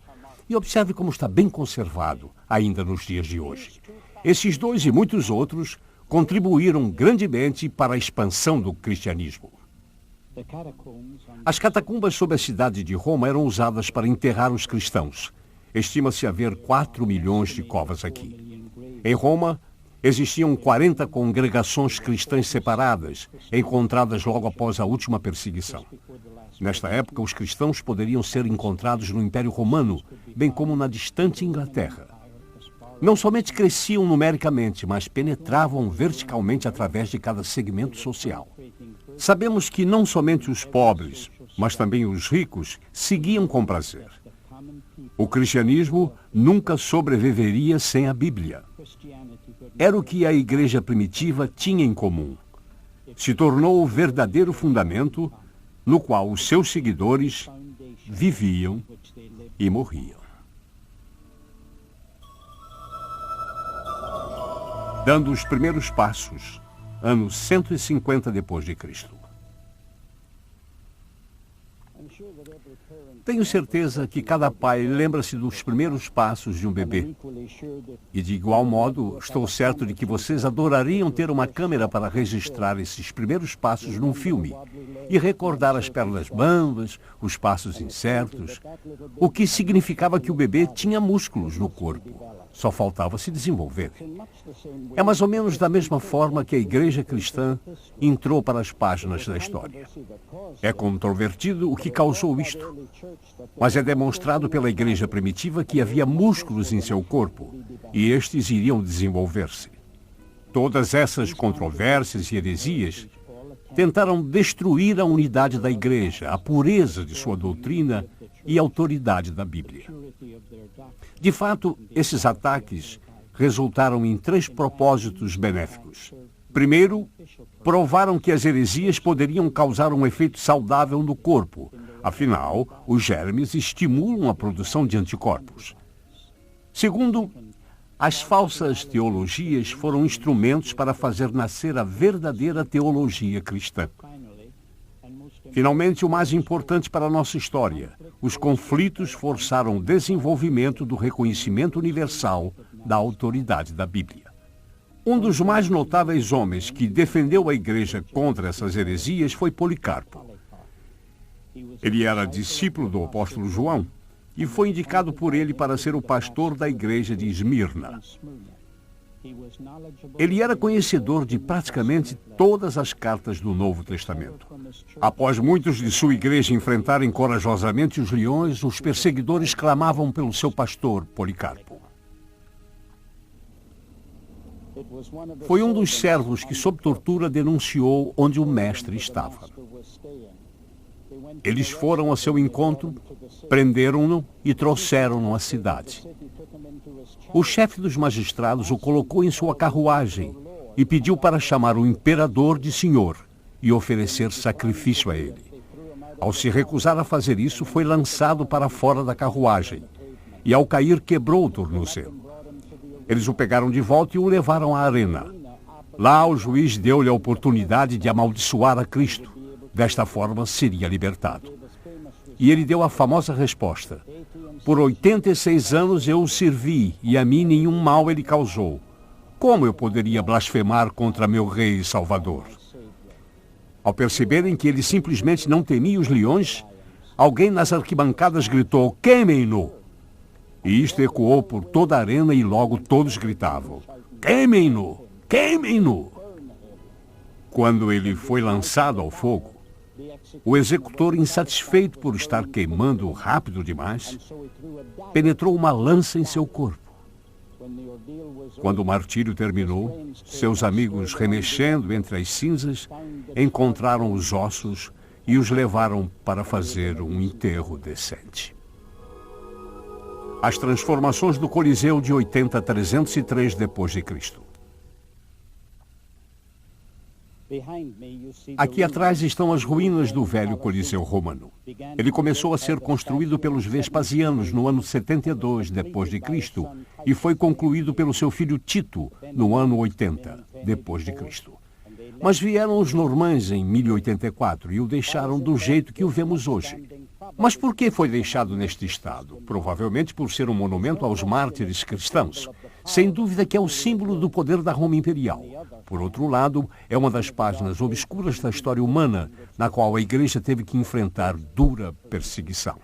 C: E observe como está bem conservado, ainda nos dias de hoje. Esses dois e muitos outros contribuíram grandemente para a expansão do cristianismo. As catacumbas sob a cidade de Roma eram usadas para enterrar os cristãos. Estima-se haver 4 milhões de covas aqui. Em Roma, existiam 40 congregações cristãs separadas, encontradas logo após a última perseguição. Nesta época, os cristãos poderiam ser encontrados no Império Romano, bem como na distante Inglaterra. Não somente cresciam numericamente, mas penetravam verticalmente através de cada segmento social. Sabemos que não somente os pobres, mas também os ricos seguiam com prazer. O cristianismo nunca sobreviveria sem a Bíblia. Era o que a igreja primitiva tinha em comum. Se tornou o verdadeiro fundamento no qual os seus seguidores viviam e morriam. Dando os primeiros passos, ano 150 depois de Cristo. Tenho certeza que cada pai lembra-se dos primeiros passos de um bebê. E de igual modo, estou certo de que vocês adorariam ter uma câmera para registrar esses primeiros passos num filme e recordar as pernas bambas, os passos incertos, o que significava que o bebê tinha músculos no corpo. Só faltava se desenvolver. É mais ou menos da mesma forma que a igreja cristã entrou para as páginas da história. É controvertido o que causou isto, mas é demonstrado pela igreja primitiva que havia músculos em seu corpo e estes iriam desenvolver-se. Todas essas controvérsias e heresias tentaram destruir a unidade da igreja, a pureza de sua doutrina e a autoridade da Bíblia. De fato, esses ataques resultaram em 3 propósitos benéficos. Primeiro, provaram que as heresias poderiam causar um efeito saudável no corpo. Afinal, os germes estimulam a produção de anticorpos. Segundo, as falsas teologias foram instrumentos para fazer nascer a verdadeira teologia cristã. Finalmente, o mais importante para a nossa história, os conflitos forçaram o desenvolvimento do reconhecimento universal da autoridade da Bíblia. Um dos mais notáveis homens que defendeu a igreja contra essas heresias foi Policarpo. Ele era discípulo do apóstolo João e foi indicado por ele para ser o pastor da igreja de Esmirna. Ele era conhecedor de praticamente todas as cartas do Novo Testamento. Após muitos de sua igreja enfrentarem corajosamente os leões, os perseguidores clamavam pelo seu pastor, Policarpo. Foi um dos servos que, sob tortura, denunciou onde o mestre estava. Eles foram a seu encontro, prenderam-no e trouxeram-no à cidade. O chefe dos magistrados o colocou em sua carruagem e pediu para chamar o imperador de senhor e oferecer sacrifício a ele. Ao se recusar a fazer isso, foi lançado para fora da carruagem e, ao cair, quebrou o tornozelo. Eles o pegaram de volta e o levaram à arena. Lá, o juiz deu-lhe a oportunidade de amaldiçoar a Cristo. Desta forma, seria libertado. E ele deu a famosa resposta: por 86 anos eu o servi, e a mim nenhum mal ele causou. Como eu poderia blasfemar contra meu rei e salvador? Ao perceberem que ele simplesmente não temia os leões, alguém nas arquibancadas gritou: queimem-no! E isto ecoou por toda a arena e logo todos gritavam: queimem-no! Queimem-no! Quando ele foi lançado ao fogo, o executor, insatisfeito por estar queimando rápido demais, penetrou uma lança em seu corpo. Quando o martírio terminou, seus amigos, remexendo entre as cinzas, encontraram os ossos e os levaram para fazer um enterro decente. As transformações do Coliseu de 80 a 303 d.C. Aqui atrás estão as ruínas do velho Coliseu romano. Ele começou a ser construído pelos Vespasianos no ano 72 d.C. e foi concluído pelo seu filho Tito no ano 80 d.C. Mas vieram os normães em 1084 e o deixaram do jeito que o vemos hoje. Mas por que foi deixado neste estado? Provavelmente por ser um monumento aos mártires cristãos. Sem dúvida que é o símbolo do poder da Roma imperial. Por outro lado, é uma das páginas obscuras da história humana, na qual a igreja teve que enfrentar dura perseguição.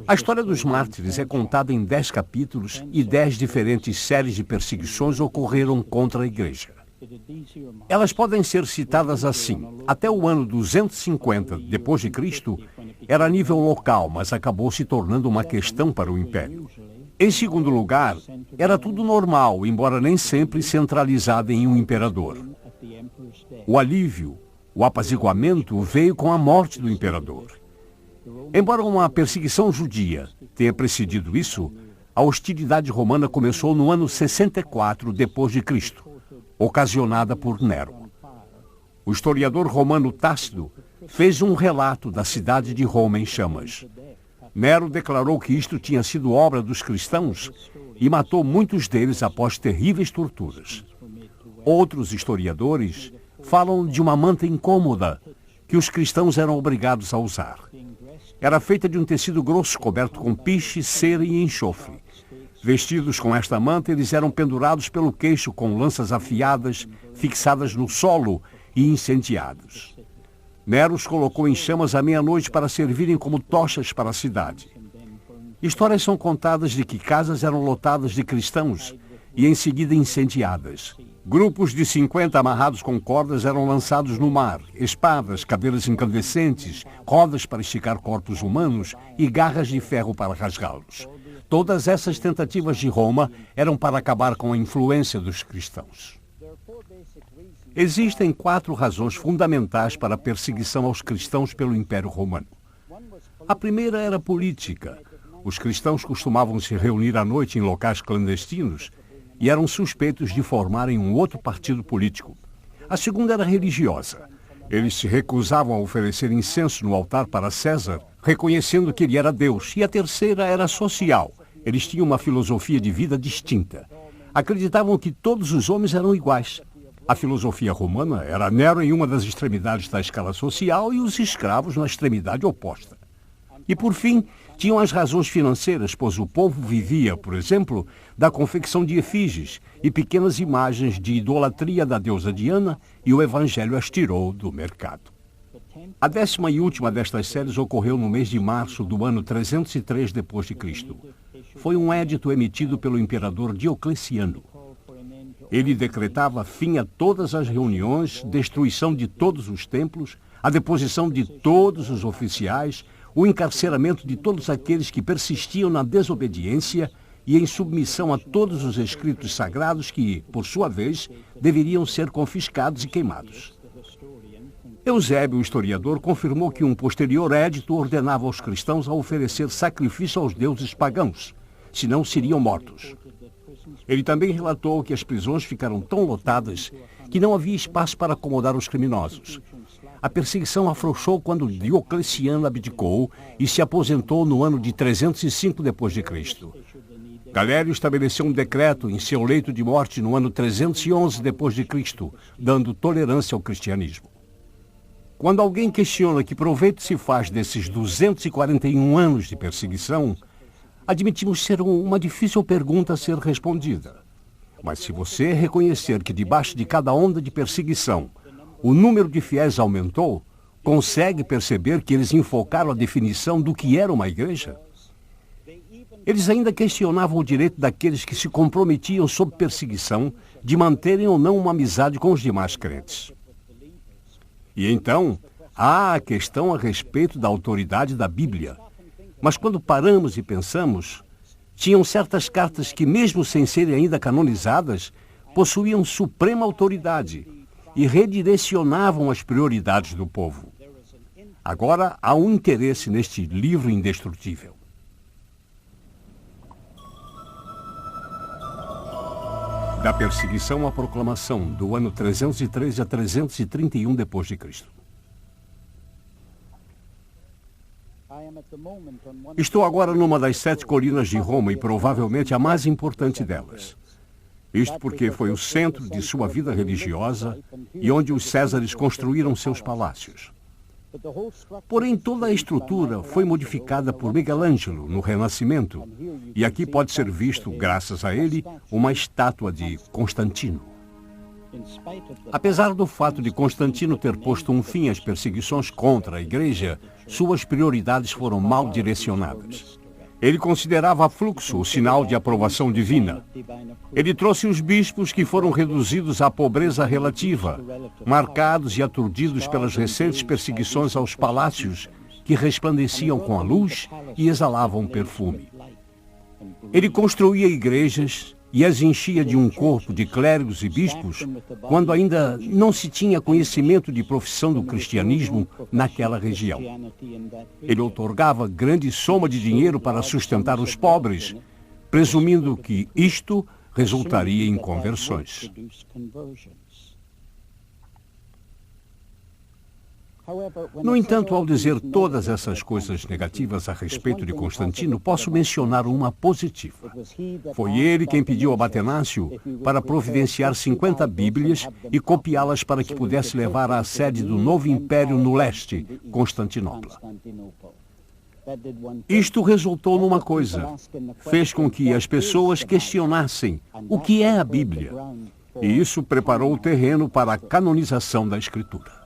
C: A história dos mártires é contada em 10 capítulos e 10 diferentes séries de perseguições ocorreram contra a igreja. Elas podem ser citadas assim: até o ano 250 d.C. era a nível local, mas acabou se tornando uma questão para o Império. Em segundo lugar, era tudo normal, embora nem sempre centralizado em um imperador. O alívio, o apaziguamento veio com a morte do imperador. Embora uma perseguição judia tenha precedido isso, a hostilidade romana começou no ano 64 d.C., ocasionada por Nero. O historiador romano Tácito fez um relato da cidade de Roma em chamas. Nero declarou que isto tinha sido obra dos cristãos e matou muitos deles após terríveis torturas. Outros historiadores falam de uma manta incômoda que os cristãos eram obrigados a usar. Era feita de um tecido grosso coberto com piche, cera e enxofre. Vestidos com esta manta, eles eram pendurados pelo queixo com lanças afiadas, fixadas no solo e incendiados. Nero os colocou em chamas à meia-noite para servirem como tochas para a cidade. Histórias são contadas de que casas eram lotadas de cristãos e em seguida incendiadas. Grupos de 50 amarrados com cordas eram lançados no mar, espadas, cadeiras incandescentes, rodas para esticar corpos humanos e garras de ferro para rasgá-los. Todas essas tentativas de Roma eram para acabar com a influência dos cristãos. Existem 4 razões fundamentais para a perseguição aos cristãos pelo Império Romano. A primeira era política. Os cristãos costumavam se reunir à noite em locais clandestinos e eram suspeitos de formarem um outro partido político. A segunda era religiosa. Eles se recusavam a oferecer incenso no altar para César, reconhecendo que ele era Deus. E a terceira era social. Eles tinham uma filosofia de vida distinta. Acreditavam que todos os homens eram iguais. A filosofia romana era Nero em uma das extremidades da escala social e os escravos na extremidade oposta. E, por fim, tinham as razões financeiras, pois o povo vivia, por exemplo, da confecção de efígies e pequenas imagens de idolatria da deusa Diana, e o evangelho as tirou do mercado. A 10ª e última destas séries ocorreu no mês de março do ano 303 d.C. Foi um édito emitido pelo imperador Diocleciano. Ele decretava fim a todas as reuniões, destruição de todos os templos, a deposição de todos os oficiais, o encarceramento de todos aqueles que persistiam na desobediência e em submissão a todos os escritos sagrados que, por sua vez, deveriam ser confiscados e queimados. Eusébio, o historiador, confirmou que um posterior édito ordenava aos cristãos a oferecer sacrifício aos deuses pagãos, senão seriam mortos. Ele também relatou que as prisões ficaram tão lotadas que não havia espaço para acomodar os criminosos. A perseguição afrouxou quando Diocleciano abdicou e se aposentou no ano de 305 d.C. Galério estabeleceu um decreto em seu leito de morte no ano 311 d.C., dando tolerância ao cristianismo. Quando alguém questiona que proveito se faz desses 241 anos de perseguição, admitimos ser uma difícil pergunta a ser respondida. Mas se você reconhecer que debaixo de cada onda de perseguição, o número de fiéis aumentou, consegue perceber que eles enfocaram a definição do que era uma igreja? Eles ainda questionavam o direito daqueles que se comprometiam sob perseguição de manterem ou não uma amizade com os demais crentes. E então, há a questão a respeito da autoridade da Bíblia. Mas quando paramos e pensamos, tinham certas cartas que, mesmo sem serem ainda canonizadas, possuíam suprema autoridade e redirecionavam as prioridades do povo. Agora há um interesse neste livro indestrutível. Da perseguição à proclamação, do ano 303 a 331 d.C. Estou agora numa das 7 colinas de Roma e provavelmente a mais importante delas. Isto porque foi o centro de sua vida religiosa e onde os Césares construíram seus palácios. Porém, toda a estrutura foi modificada por Michelangelo no Renascimento, e aqui pode ser visto, graças a ele, uma estátua de Constantino. Apesar do fato de Constantino ter posto um fim às perseguições contra a igreja, suas prioridades foram mal direcionadas. Ele considerava fluxo o sinal de aprovação divina. Ele trouxe os bispos que foram reduzidos à pobreza relativa, marcados e aturdidos pelas recentes perseguições aos palácios que resplandeciam com a luz e exalavam perfume. Ele construía igrejas e as enchia de um corpo de clérigos e bispos quando ainda não se tinha conhecimento de profissão do cristianismo naquela região. Ele outorgava grande soma de dinheiro para sustentar os pobres, presumindo que isto resultaria em conversões. No entanto, ao dizer todas essas coisas negativas a respeito de Constantino, posso mencionar uma positiva. Foi ele quem pediu a Batenácio para providenciar 50 Bíblias e copiá-las para que pudesse levar à sede do novo império no leste, Constantinopla. Isto resultou numa coisa. Fez com que as pessoas questionassem o que é a Bíblia. E isso preparou o terreno para a canonização da Escritura.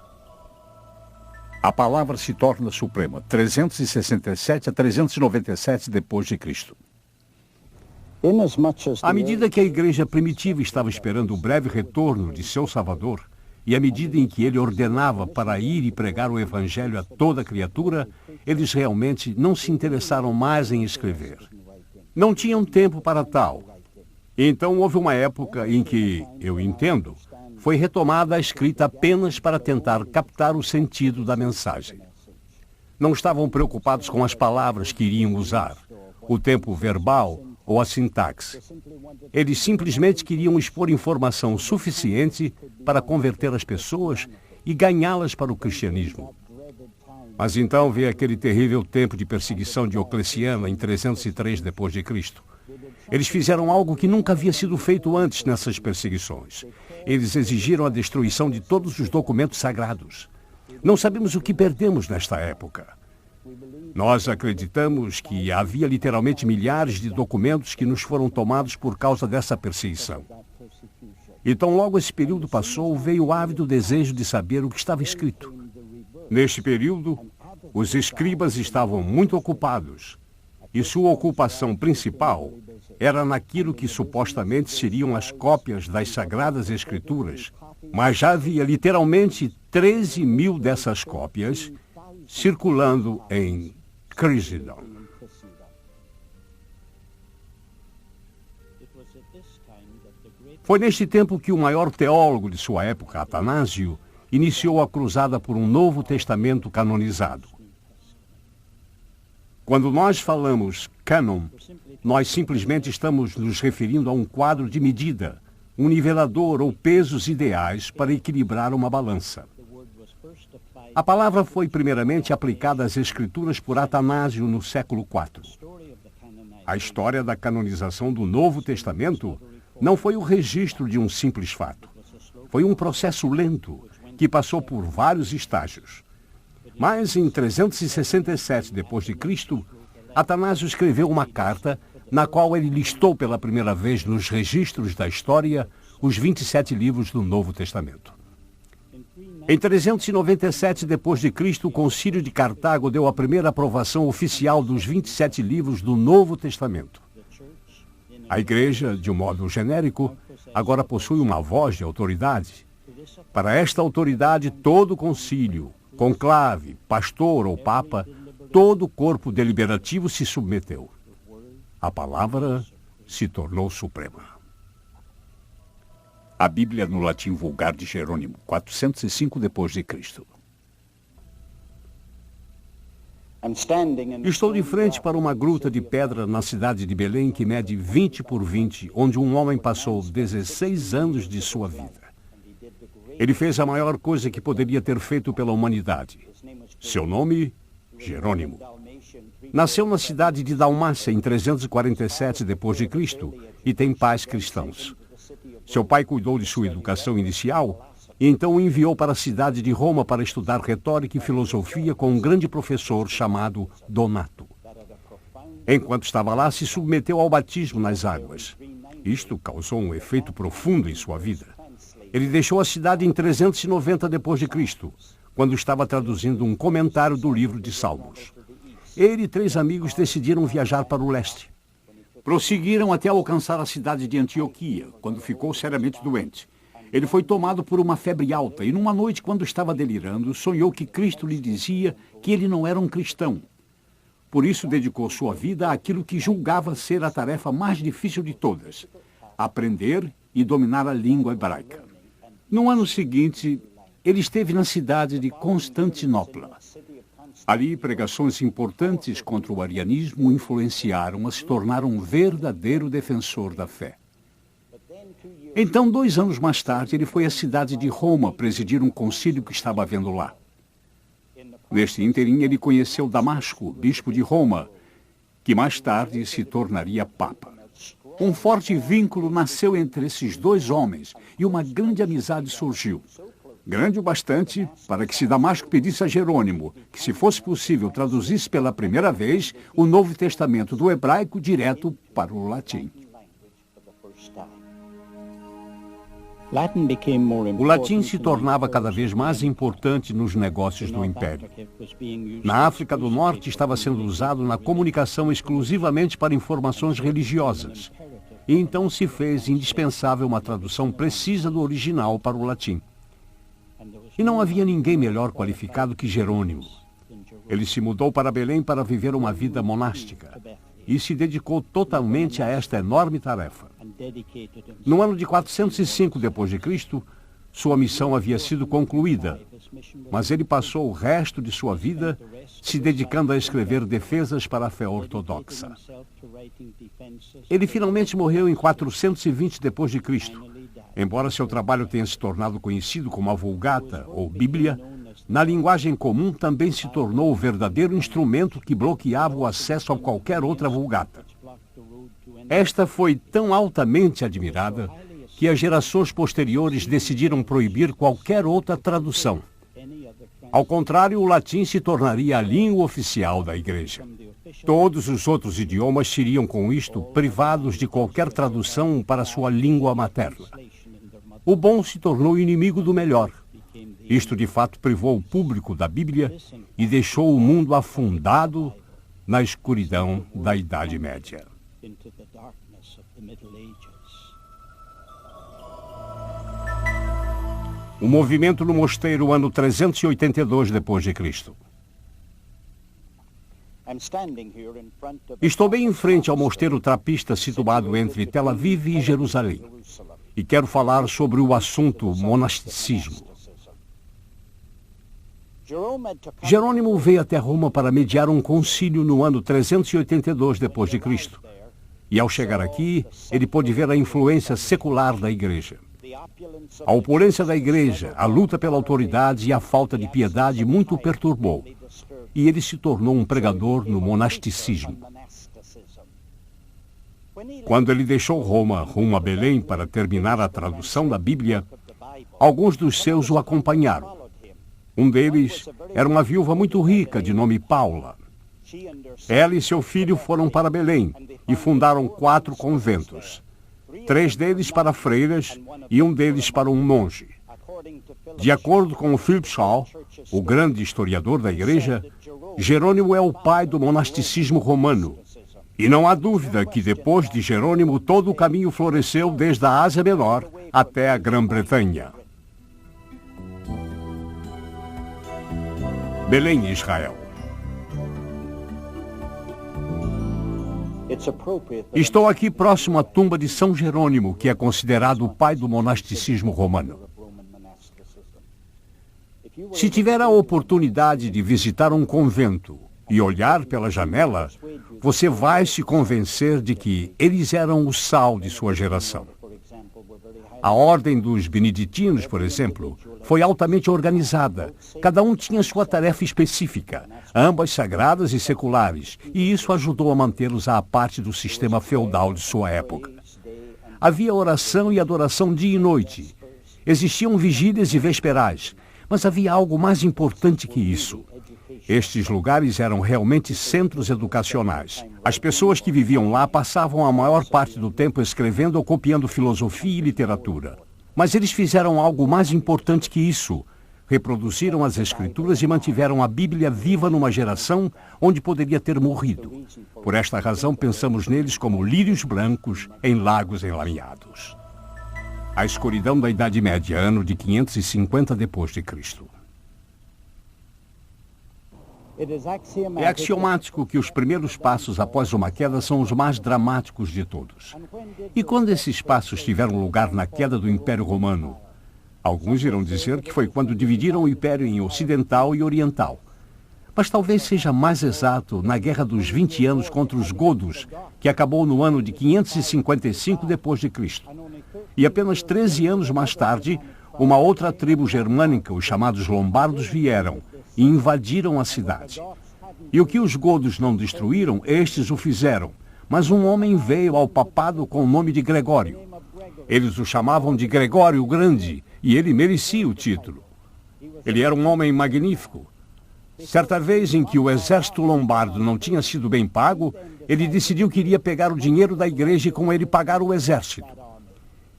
C: A palavra se torna suprema, 367 a 397 d.C. À medida que a igreja primitiva estava esperando o breve retorno de seu Salvador, e à medida em que ele ordenava para ir e pregar o Evangelho a toda criatura, eles realmente não se interessaram mais em escrever. Não tinham tempo para tal. Então houve uma época em que, eu entendo, foi retomada a escrita apenas para tentar captar o sentido da mensagem. Não estavam preocupados com as palavras que iriam usar, o tempo verbal ou a sintaxe. Eles simplesmente queriam expor informação suficiente para converter as pessoas e ganhá-las para o cristianismo. Mas então veio aquele terrível tempo de perseguição Diocleciano em 303 d.C. Eles fizeram algo que nunca havia sido feito antes nessas perseguições. Eles exigiram a destruição de todos os documentos sagrados. Não sabemos o que perdemos nesta época. Nós acreditamos que havia literalmente milhares de documentos que nos foram tomados por causa dessa perseguição. Então, logo esse período passou, veio o ávido desejo de saber o que estava escrito. Neste período, os escribas estavam muito ocupados, e sua ocupação principal era naquilo que supostamente seriam as cópias das Sagradas Escrituras, mas já havia literalmente 13.000 dessas cópias circulando em Crisendom. Foi neste tempo que o maior teólogo de sua época, Atanásio, iniciou a cruzada por um Novo Testamento canonizado. Quando nós falamos cânon, nós simplesmente estamos nos referindo a um quadro de medida, um nivelador ou pesos ideais para equilibrar uma balança. A palavra foi primeiramente aplicada às Escrituras por Atanásio no século IV. A história da canonização do Novo Testamento não foi o registro de um simples fato. Foi um processo lento que passou por vários estágios. Mas em 367 d.C., Atanásio escreveu uma carta na qual ele listou pela primeira vez nos registros da história os 27 livros do Novo Testamento. Em 397 d.C., o Concílio de Cartago deu a primeira aprovação oficial dos 27 livros do Novo Testamento. A Igreja, de um modo genérico, agora possui uma voz de autoridade. Para esta autoridade, todo concílio, conclave, pastor ou papa, todo o corpo deliberativo se submeteu. A palavra se tornou suprema. A Bíblia no latim vulgar de Jerônimo, 405 d.C. Estou de frente para uma gruta de pedra na cidade de Belém que mede 20 por 20, onde um homem passou 16 anos de sua vida. Ele fez a maior coisa que poderia ter feito pela humanidade. Seu nome, Jerônimo. Nasceu na cidade de Dalmácia em 347 d.C. e tem pais cristãos. Seu pai cuidou de sua educação inicial e então o enviou para a cidade de Roma para estudar retórica e filosofia com um grande professor chamado Donato. Enquanto estava lá, se submeteu ao batismo nas águas. Isto causou um efeito profundo em sua vida. Ele deixou a cidade em 390 d.C., quando estava traduzindo um comentário do livro de Salmos. Ele e 3 amigos decidiram viajar para o leste. Prosseguiram até alcançar a cidade de Antioquia, quando ficou seriamente doente. Ele foi tomado por uma febre alta e, numa noite, quando estava delirando, sonhou que Cristo lhe dizia que ele não era um cristão. Por isso, dedicou sua vida àquilo que julgava ser a tarefa mais difícil de todas: aprender e dominar a língua hebraica. No ano seguinte, ele esteve na cidade de Constantinopla. Ali, pregações importantes contra o arianismo o influenciaram a se tornar um verdadeiro defensor da fé. Então, 2 anos mais tarde, ele foi à cidade de Roma presidir um concílio que estava havendo lá. Neste ínterim, ele conheceu Damasco, bispo de Roma, que mais tarde se tornaria papa. Um forte vínculo nasceu entre esses 2 homens e uma grande amizade surgiu. Grande o bastante para que, se Damasco pedisse a Jerônimo que, se fosse possível, traduzisse pela primeira vez o Novo Testamento do hebraico direto para o latim. O latim se tornava cada vez mais importante nos negócios do Império. Na África do Norte estava sendo usado na comunicação exclusivamente para informações religiosas. E então se fez indispensável uma tradução precisa do original para o latim. E não havia ninguém melhor qualificado que Jerônimo. Ele se mudou para Belém para viver uma vida monástica e se dedicou totalmente a esta enorme tarefa. No ano de 405 d.C., sua missão havia sido concluída mas ele passou o resto de sua vida se dedicando a escrever defesas para a fé ortodoxa. Ele finalmente morreu em 420 d.C. Embora seu trabalho tenha se tornado conhecido como a Vulgata, ou Bíblia, na linguagem comum também se tornou o verdadeiro instrumento que bloqueava o acesso a qualquer outra Vulgata. Esta foi tão altamente admirada que as gerações posteriores decidiram proibir qualquer outra tradução. Ao contrário, o latim se tornaria a língua oficial da Igreja. Todos os outros idiomas seriam, com isto, privados de qualquer tradução para sua língua materna. O bom se tornou inimigo do melhor. Isto, de fato, privou o público da Bíblia e deixou o mundo afundado na escuridão da Idade Média. O movimento no mosteiro ano 382 d.C. Estou bem em frente ao mosteiro trapista situado entre Tel Aviv e Jerusalém e quero falar sobre o assunto monasticismo. Jerônimo veio até Roma para mediar um concílio no ano 382 d.C. E ao chegar aqui, ele pôde ver a influência secular da Igreja. A opulência da Igreja, a luta pela autoridade e a falta de piedade muito o perturbou. E ele se tornou um pregador no monasticismo. Quando ele deixou Roma rumo a Belém para terminar a tradução da Bíblia, alguns dos seus o acompanharam. Um deles era uma viúva muito rica de nome Paula. Ela e seu filho foram para Belém e fundaram 4 conventos. 3 deles para freiras e um deles para um monge. De acordo com o Philip Shaw, o grande historiador da Igreja, Jerônimo é o pai do monasticismo romano. E não há dúvida que depois de Jerônimo todo o caminho floresceu desde a Ásia Menor até a Grã-Bretanha. Belém, Israel. Estou aqui próximo à tumba de São Jerônimo, que é considerado o pai do monasticismo romano. Se tiver a oportunidade de visitar um convento e olhar pela janela, você vai se convencer de que eles eram o sal de sua geração. A ordem dos beneditinos, por exemplo, foi altamente organizada. Cada um tinha sua tarefa específica, ambas sagradas e seculares, e isso ajudou a mantê-los à parte do sistema feudal de sua época. Havia oração e adoração dia e noite. Existiam vigílias e vesperais, mas havia algo mais importante que isso. Estes lugares eram realmente centros educacionais. As pessoas que viviam lá passavam a maior parte do tempo escrevendo ou copiando filosofia e literatura. Mas eles fizeram algo mais importante que isso. Reproduziram as escrituras e mantiveram a Bíblia viva numa geração onde poderia ter morrido. Por esta razão, pensamos neles como lírios brancos em lagos enlameados. A escuridão da Idade Média, ano de 550 d.C. É axiomático que os primeiros passos após uma queda são os mais dramáticos de todos. E quando esses passos tiveram lugar na queda do Império Romano? Alguns irão dizer que foi quando dividiram o Império em Ocidental e Oriental. Mas talvez seja mais exato na Guerra dos 20 anos contra os godos, que acabou no ano de 555 d.C. E apenas 13 anos mais tarde, uma outra tribo germânica, os chamados lombardos, vieram e invadiram a cidade. E o que os godos não destruíram, estes o fizeram. Mas um homem veio ao papado com o nome de Gregório. Eles o chamavam de Gregório o Grande, e ele merecia o título. Ele era um homem magnífico. Certa vez em que o exército lombardo não tinha sido bem pago, ele decidiu que iria pegar o dinheiro da igreja e com ele pagar o exército.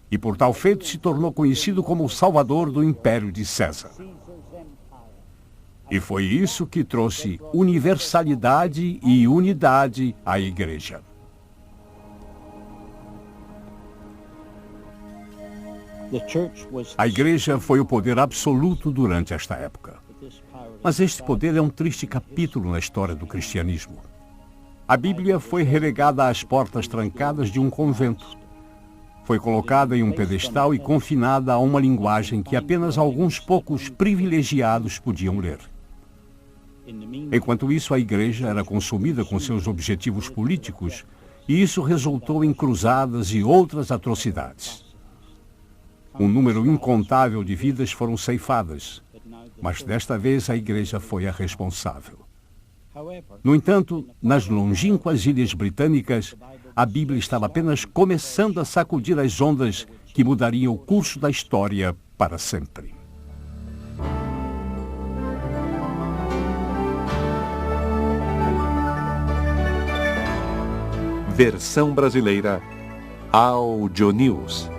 C: E por tal feito se tornou conhecido como o salvador do Império de César. E foi isso que trouxe universalidade e unidade à igreja. A igreja foi o poder absoluto durante esta época. Mas este poder é um triste capítulo na história do cristianismo. A Bíblia foi relegada às portas trancadas de um convento. Foi colocada em um pedestal e confinada a uma linguagem que apenas alguns poucos privilegiados podiam ler. Enquanto isso, a igreja era consumida com seus objetivos políticos e isso resultou em cruzadas e outras atrocidades. Um número incontável de vidas foram ceifadas, mas desta vez a igreja foi a responsável. No entanto, nas longínquas ilhas britânicas, a Bíblia estava apenas começando a sacudir as ondas que mudariam o curso da história para sempre.
D: Versão brasileira Audio News.